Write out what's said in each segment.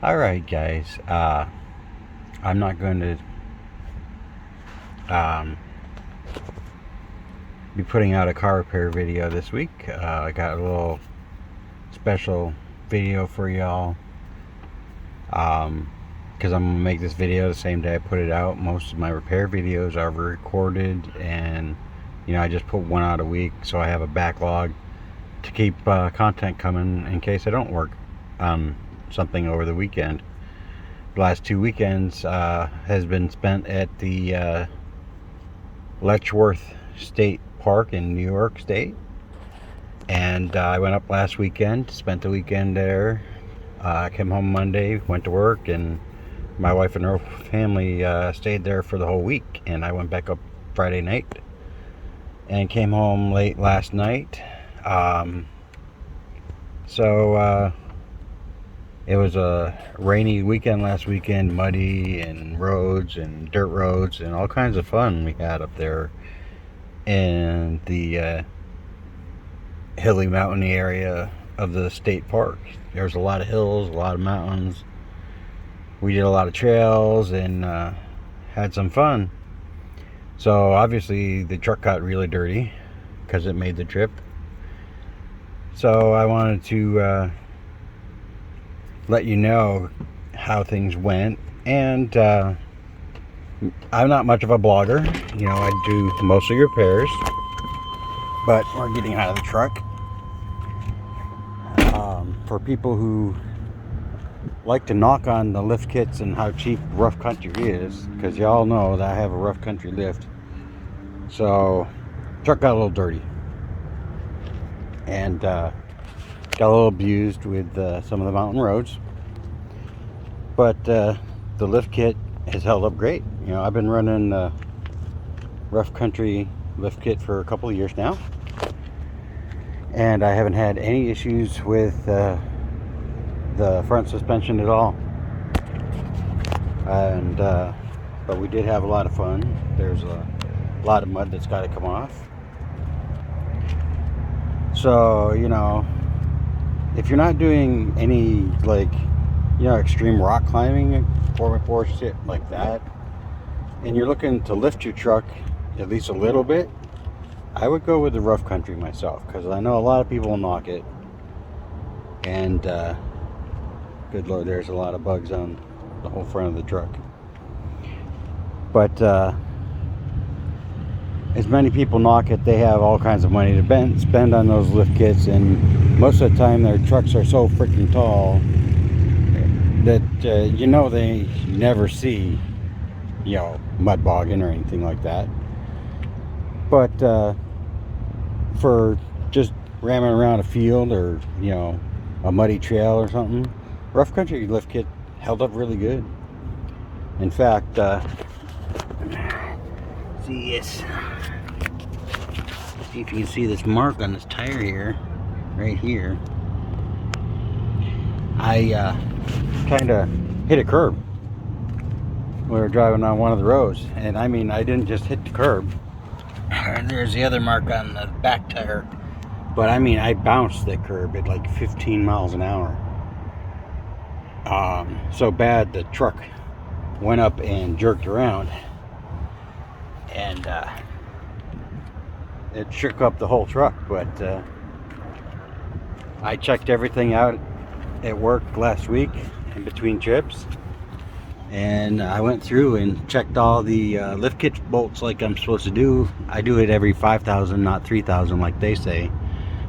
Alright guys, I'm not going to be putting out a car repair video this week. I got a little special video for y'all, because I'm going to make this video the same day I put it out. Most of my repair videos are recorded, and I just put one out a week, so I have a backlog to keep content coming in case I don't work on something over the weekend. The last 2 weekends has been spent at the Letchworth State Park in New York State, and I went up last weekend, spent the weekend there. Came home Monday, went to work, and my wife and her family stayed there for the whole week, and I went back up Friday night and came home late last night. It was a rainy weekend last weekend, muddy, and roads and dirt roads and all kinds of fun we had up there in the hilly mountainy area of the state park. There's a lot of hills, a lot of mountains. We did a lot of trails and had some fun. So obviously the truck got really dirty because it made the trip. So I wanted to let you know how things went, and I'm not much of a blogger. I do mostly repairs, but we're getting out of the truck. For people who like to knock on the lift kits and how cheap Rough Country is, because y'all know that I have a Rough Country lift, so truck got a little dirty and got a little abused with some of the mountain roads, but the lift kit has held up great. I've been running Rough Country lift kit for a couple of years now, and I haven't had any issues with the front suspension at all. And but we did have a lot of fun. There's a lot of mud that's got to come off. So if you're not doing any extreme rock climbing, 4x4 shit like that, and you're looking to lift your truck at least a little bit, I would go with the Rough Country myself, because I know a lot of people will knock it, and good lord, there's a lot of bugs on the whole front of the truck. But as many people knock it, they have all kinds of money to spend on those lift kits, and most of the time their trucks are so freaking tall that they never see mud bogging or anything like that. But for just ramming around a field or a muddy trail or something, Rough Country lift kit held up really good. In fact, see if you can see this mark on this tire here, right here. I kind of hit a curb. We were driving on one of the roads, and I didn't just hit the curb. And there's the other mark on the back tire, but I bounced that curb at like 15 miles an hour. So bad the truck went up and jerked around, and it shook up the whole truck. But I checked everything out at work last week in between trips, and I went through and checked all the lift kit bolts like I'm supposed to do. I do it every 5,000, not 3,000 like they say,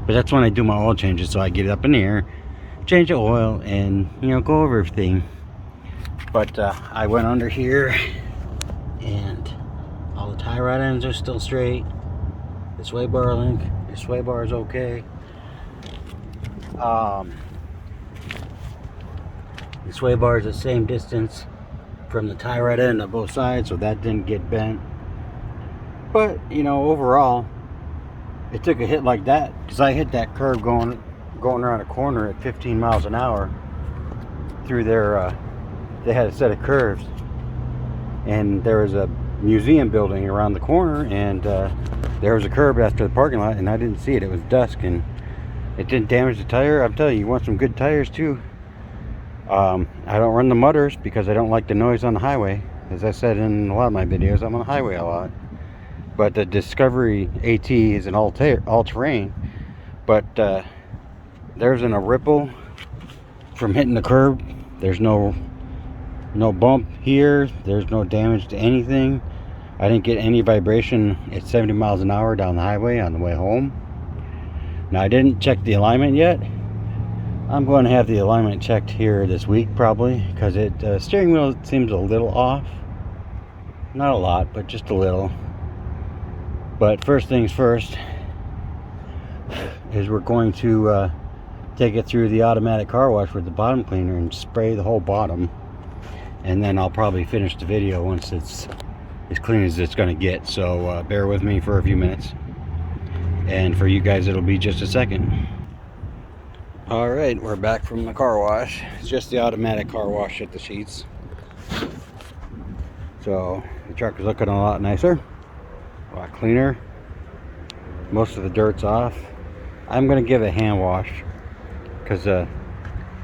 but that's when I do my oil changes. So I get it up in the air, change the oil, and go over everything. But I went under here, and all the tie rod ends are still straight. The sway bar link, the sway bar is okay. The sway bar is the same distance from the tie rod end on both sides, so that didn't get bent. But overall, it took a hit like that because I hit that curve going around a corner at 15 miles an hour through their they had a set of curves, and there was a museum building around the corner, and there was a curb after the parking lot, and I didn't see it. It was dusk, and it didn't damage the tire. I'm telling you, you want some good tires too. I don't run the mudders because I don't like the noise on the highway. As I said in a lot of my videos, I'm on the highway a lot. But the Discovery AT is an all-terrain. But there isn't a ripple from hitting the curb. There's no bump here. There's no damage to anything. I didn't get any vibration at 70 miles an hour down the highway on the way home. Now, I didn't check the alignment yet. I'm going to have the alignment checked here this week probably, because the steering wheel seems a little off. Not a lot, but just a little. But first things first is we're going to take it through the automatic car wash with the bottom cleaner and spray the whole bottom. And then I'll probably finish the video once it's as clean as it's going to get. So bear with me for a few minutes. And for you guys, it'll be just a second. Alright, we're back from the car wash. It's just the automatic car wash at the Sheetz. So the truck is looking a lot nicer, a lot cleaner. Most of the dirt's off. I'm going to give it a hand wash because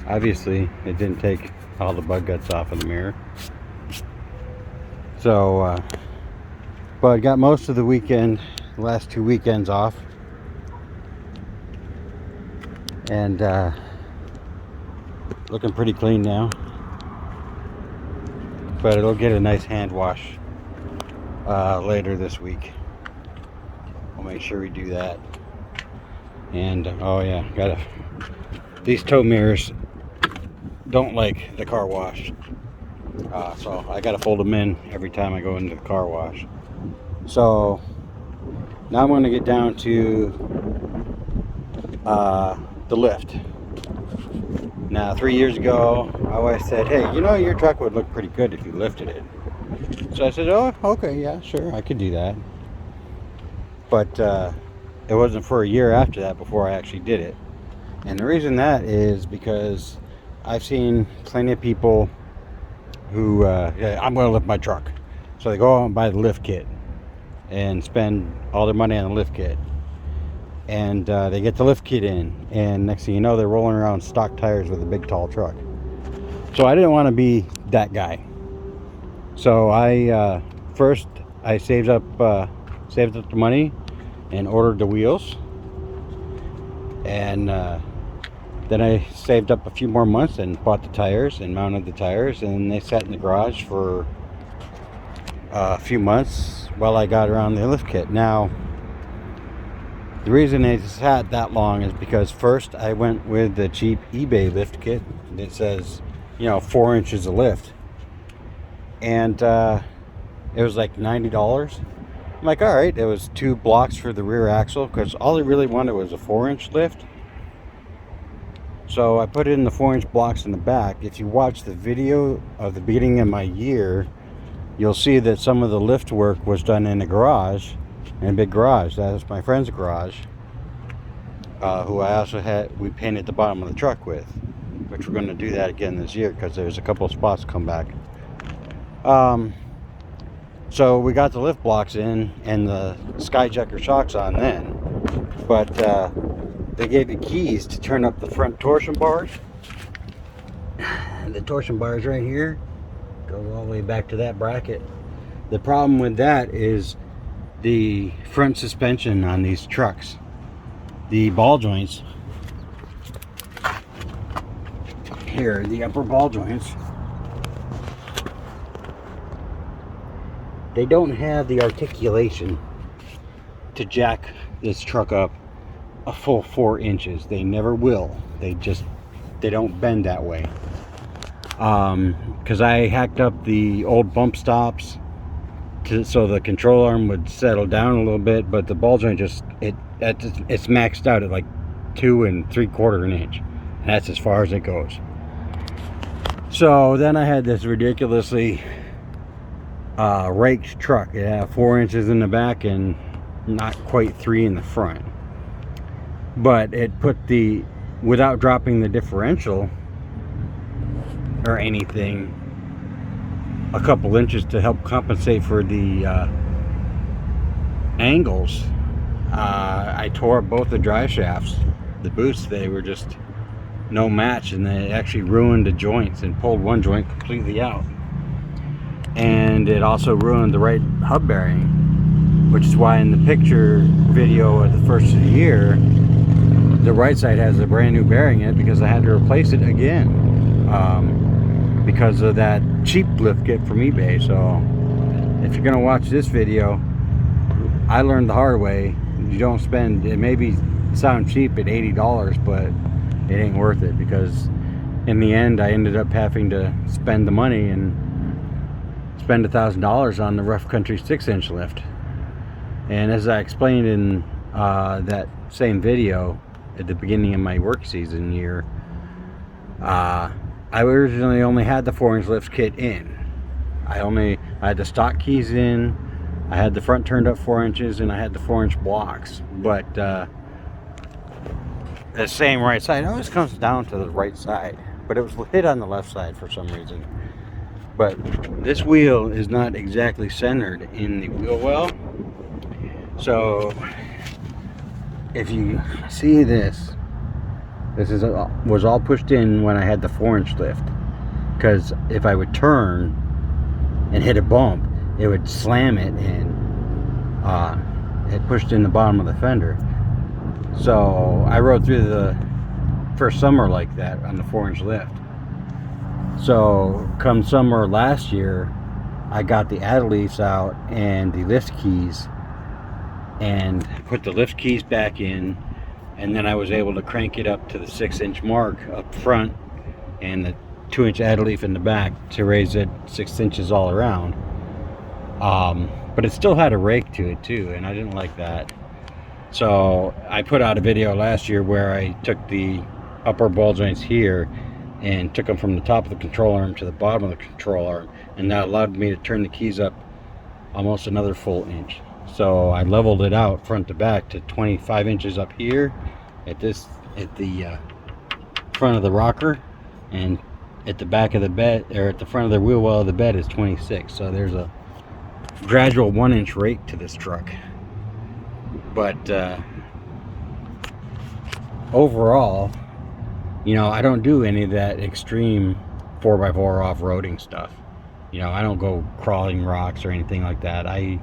obviously it didn't take all the bug guts off of the mirror. So but I got most of the weekend, the last 2 weekends off. And looking pretty clean now, but it'll get a nice hand wash later this week. We'll make sure we do that. And oh yeah, these tow mirrors don't like the car wash, so I gotta fold them in every time I go into the car wash. So now I'm going to get down to the lift. Now 3 years ago I always said, hey, you know, your truck would look pretty good if you lifted it. So I said, oh, okay, yeah, sure, I could do that. But it wasn't for a year after that before I actually did it. And the reason that is because I've seen plenty of people who yeah, I'm going to lift my truck, so they go out and buy the lift kit and spend all their money on the lift kit. And they get the lift kit in, and next thing you know, they're rolling around stock tires with a big tall truck. So I didn't want to be that guy. So I first saved up the money and ordered the wheels, and then I saved up a few more months and bought the tires and mounted the tires, and they sat in the garage for a few months while I got around the lift kit. Now, the reason they sat that long is because first I went with the cheap eBay lift kit that says, you know, 4 inches of lift, and it was like $90. I'm like, all right. It was 2 blocks for the rear axle because all they really wanted was a 4-inch lift. So I put in the 4-inch blocks in the back. If you watch the video of the beginning of my year, you'll see that some of the lift work was done in a garage, in a big garage. That was my friend's garage, who I also we painted the bottom of the truck with, which we're going to do that again this year because there's a couple of spots come back. So we got the lift blocks in and the Skyjacker shocks on then, but they gave me keys to turn up the front torsion bars. The torsion bars right here go all the way back to that bracket. The problem with that is the front suspension on these trucks, the ball joints here, the upper ball joints, they don't have the articulation to jack this truck up a full 4 inches. They never will. They don't bend that way. Because I hacked up the old bump stops so the control arm would settle down a little bit, but the ball joint it's maxed out at like 2 3/4 inch, and that's as far as it goes. So then I had this ridiculously raked truck. It had 4 inches in the back and not quite 3 in the front, but it put without dropping the differential or anything, a couple inches to help compensate for the angles. I tore up both the drive shafts, the boosts. They were just no match, and it actually ruined the joints and pulled one joint completely out. And it also ruined the right hub bearing, which is why in the picture video of the first of the year, the right side has a brand new bearing in it because I had to replace it again because of that cheap lift kit from eBay. So if you're gonna watch this video, I learned the hard way. You don't spend, it may sound cheap at $80, but it ain't worth it, because in the end I ended up having to spend the money and spend $1,000 on the Rough Country 6-inch lift. And as I explained in that same video at the beginning of my work season year, I originally only had the 4-inch lift kit in. I had the stock keys in, I had the front turned up 4 inches, and I had the 4-inch blocks. But the same right side, it always comes down to the right side, but it was hit on the left side for some reason. But this wheel is not exactly centered in the wheel well. So if you see this was all pushed in when I had the 4-inch lift, because if I would turn and hit a bump, it would slam it, and it pushed in the bottom of the fender. So I rode through the first summer like that on the 4-inch lift. So come summer last year, I got the Adelise out and the lift keys, and put the lift keys back in, and then I was able to crank it up to the 6-inch mark up front and the 2-inch Adelise in the back to raise it 6 inches all around. But it still had a rake to it too, and I didn't like that. So I put out a video last year where I took the upper ball joints here and took them from the top of the control arm to the bottom of the control arm, and that allowed me to turn the keys up almost another full inch. So I leveled it out front to back to 25 inches up here at the front of the rocker, and at the back of the bed, or at the front of the wheel well of the bed, is 26. So there's a gradual 1-inch rake to this truck. But overall, you know, I don't do any of that extreme 4x4 off-roading stuff. You know, I don't go crawling rocks or anything like that. I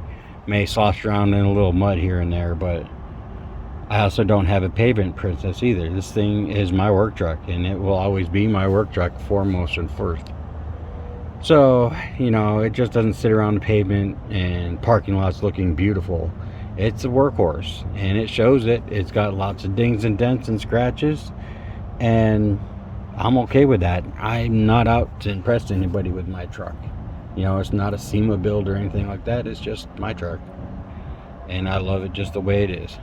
may slosh around in a little mud here and there, but I also don't have a pavement princess either. This thing is my work truck, and it will always be my work truck foremost and first. So, you know, it just doesn't sit around the pavement and parking lots looking beautiful. It's a workhorse, and it shows it. It's got lots of dings and dents and scratches, and I'm okay with that. I'm not out to impress anybody with my truck. You know, it's not a SEMA build or anything like that. It's just my truck, and I love it just the way it is.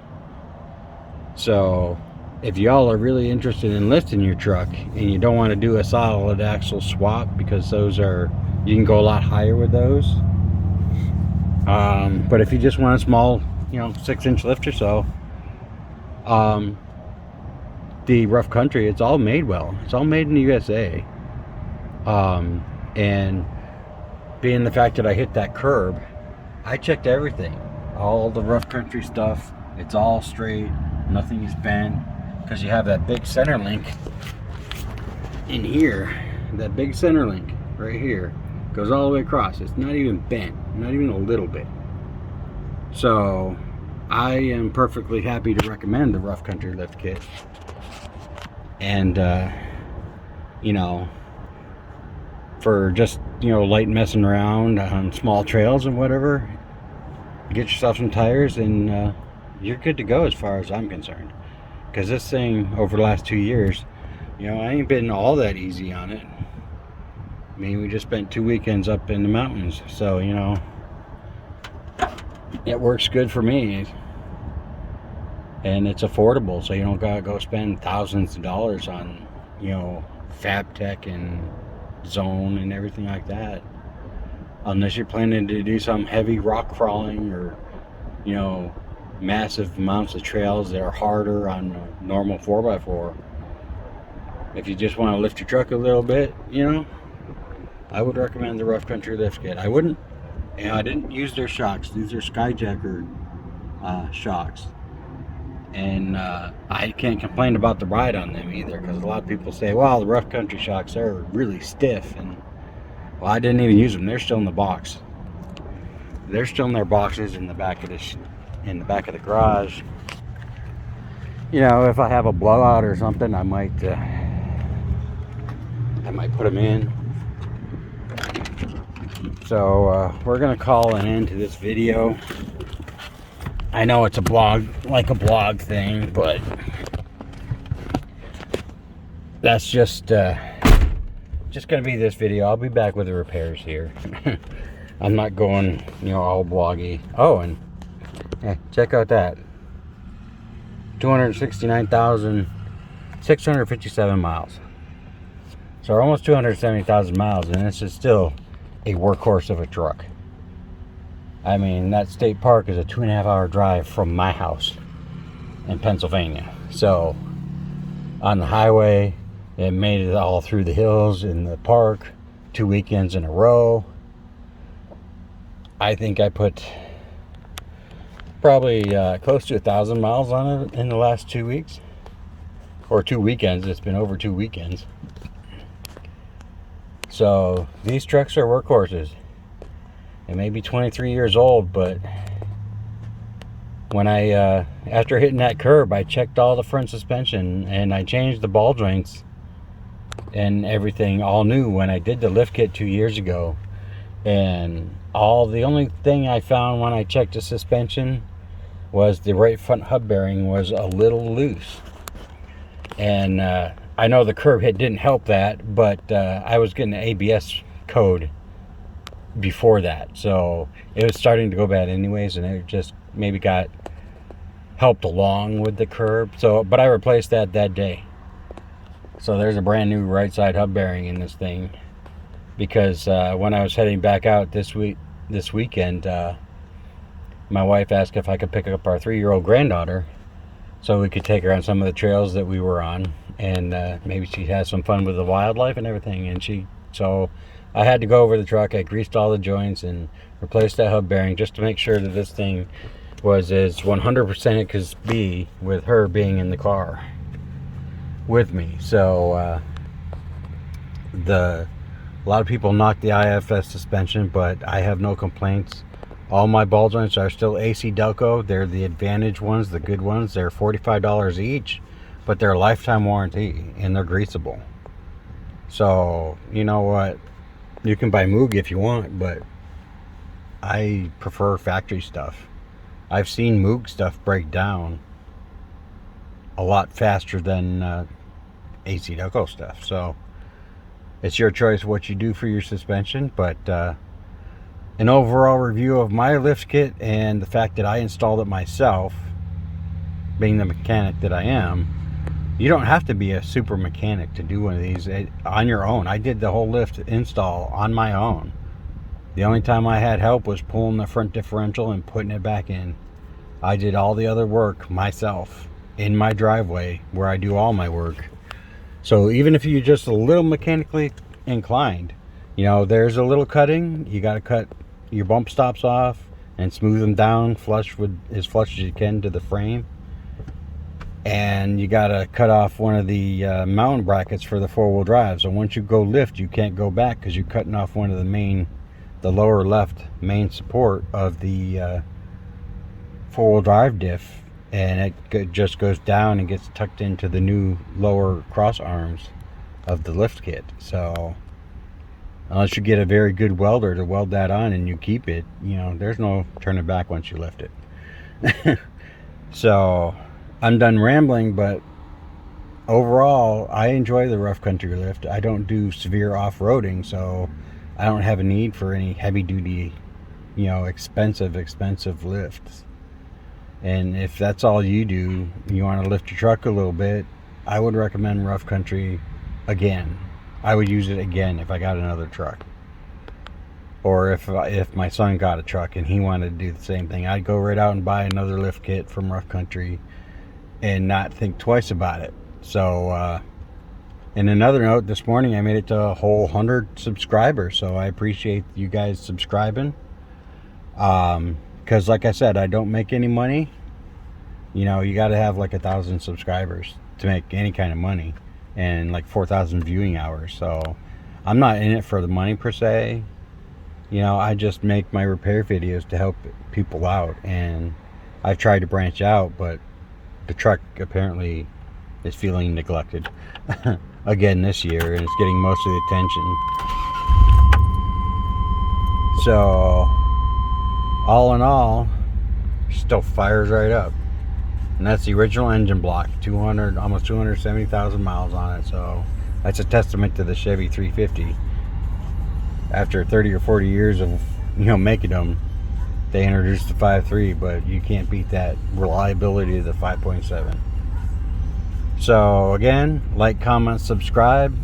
So if y'all are really interested in lifting your truck and you don't want to do a solid axle swap, because those are, you can go a lot higher with those, but if you just want a small, you know, 6-inch lift or so, the Rough Country, it's all made well. It's all made in the USA. And being the fact that I hit that curb, I checked everything, all the Rough Country stuff. It's all straight, nothing is bent, because you have that big center link in here. That big center link right here goes all the way across. It's not even bent, not even a little bit. So I am perfectly happy to recommend the Rough Country lift kit. And you know, for just, you know, light messing around on small trails and whatever, get yourself some tires and you're good to go as far as I'm concerned. Because this thing, over the last 2 years, you know, I ain't been all that easy on it. I mean, we just spent 2 weekends up in the mountains, so, you know, it works good for me. And it's affordable, so you don't gotta go spend thousands of dollars on, you know, FabTech and Zone and everything like that, unless you're planning to do some heavy rock crawling or, you know, massive amounts of trails that are harder on a normal 4x4. If you just want to lift your truck a little bit, you know, I would recommend the Rough Country lift kit. I wouldn't, and I didn't use their shocks. These are Skyjacker shocks. And I can't complain about the ride on them either, because a lot of people say, well, the rough country shocks are really stiff, and well, I didn't even use them. They're still in the box. They're still in their boxes in the back of the garage. You know, if I have a blowout or something, I might put them in. So we're gonna call an end to this video. I know it's a blog thing, but that's just gonna be this video. I'll be back with the repairs here. I'm not going, you know, all bloggy. Oh, and yeah, check out that 269,657 miles. So almost 270,000 miles, and this is still a workhorse of a truck. I mean, that state park is a 2.5 hour drive from my house in Pennsylvania. So on the highway, it made it all through the hills in the park 2 weekends in a row. I think I put probably close to 1,000 miles on it in the last 2 weeks, or 2 weekends. It's been over 2 weekends. So these trucks are workhorses. It may be 23 years old, but when I after hitting that curb, I checked all the front suspension and I changed the ball joints and everything all new when I did the lift kit 2 years ago. And the only thing I found when I checked the suspension was the right front hub bearing was a little loose. And I know the curb hit didn't help that, but I was getting the ABS code before that, so it was starting to go bad anyways, and it just maybe got helped along with the curb. So, but I replaced that day. So there's a brand new right side hub bearing in this thing, because when I was heading back out this weekend, my wife asked if I could pick up our 3-year-old granddaughter so we could take her on some of the trails that we were on, and maybe she has some fun with the wildlife and everything. And so I had to go over the truck. I greased all the joints and replaced that hub bearing just to make sure that this thing was as 100% it could be with her being in the car with me. So a lot of people knock the IFS suspension, but I have no complaints. All my ball joints are still AC Delco. They're the Advantage ones, the good ones. They're $45 each, but they're a lifetime warranty and they're greasable. So you know what? You can buy Moog if you want, but I prefer factory stuff. I've seen Moog stuff break down a lot faster than AC Delco stuff. So it's your choice what you do for your suspension, but an overall review of my lift kit and the fact that I installed it myself, being the mechanic that I am, you don't have to be a super mechanic to do one of these on your own. I did the whole lift install on my own. The only time I had help was pulling the front differential and putting it back in. I did all the other work myself in my driveway where I do all my work. So even if you're just a little mechanically inclined, you know, there's a little cutting. You got to cut your bump stops off and smooth them down as flush as you can to the frame. And you got to cut off one of the mounting brackets for the four-wheel drive. So once you go lift, you can't go back because you're cutting off one of the lower left main support of the four-wheel drive diff, and it just goes down and gets tucked into the new lower cross arms of the lift kit. So unless you get a very good welder to weld that on and you keep it, you know, there's no turning back once you lift it. So I'm done rambling, but overall I enjoy the rough country lift. I don't do severe off-roading, so I don't have a need for any heavy duty, you know, expensive lifts. And if that's all you do, you want to lift your truck a little bit, I would recommend rough country again. I would use it again if I got another truck, or if my son got a truck and he wanted to do the same thing, I'd go right out and buy another lift kit from rough country and not think twice about it. So and another note, this morning I made it to a whole 100 subscribers, so I appreciate you guys subscribing, because like I said, I don't make any money. You know, you got to have like 1,000 subscribers to make any kind of money, and like 4,000 viewing hours. So I'm not in it for the money per se. You know, I just make my repair videos to help people out, and I've tried to branch out, but the truck apparently is feeling neglected again this year, and it's getting most of the attention. So all in all, still fires right up. And that's the original engine block, 200, almost 270,000 miles on it. So that's a testament to the Chevy 350. After 30 or 40 years of, you know, making them, they introduced the 5.3, but you can't beat that reliability of the 5.7. So again, like, comment, subscribe.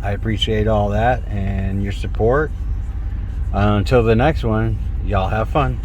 I appreciate all that and your support. Until the next one, y'all have fun.